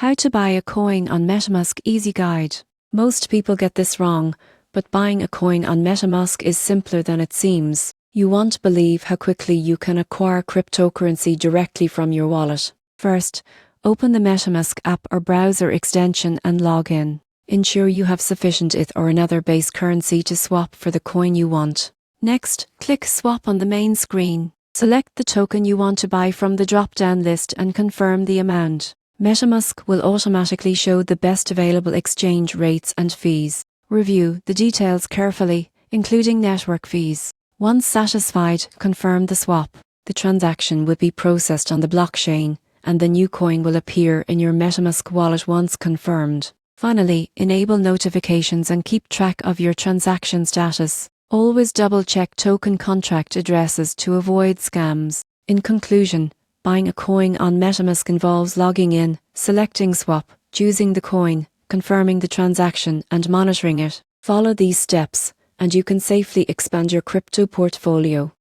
How to buy a coin on MetaMask Easy Guide. Most people get this wrong, but buying a coin on MetaMask is simpler than it seems. You won't believe how quickly you can acquire cryptocurrency directly from your wallet. First, open the MetaMask app or browser extension and log in. Ensure you have sufficient ETH or another base currency to swap for the coin you want. Next, click Swap on the main screen. Select the token you want to buy from the drop-down list and confirm the amount. MetaMask will automatically show the best available exchange rates and fees. Review the details carefully, including network fees. Once satisfied, confirm the swap. The transaction will be processed on the blockchain, and the new coin will appear in your MetaMask wallet once confirmed. Finally, enable notifications and keep track of your transaction status. Always double-check token contract addresses to avoid scams. In conclusion, buying a coin on MetaMask involves logging in, selecting swap, choosing the coin, confirming the transaction, and monitoring it. Follow these steps, and you can safely expand your crypto portfolio.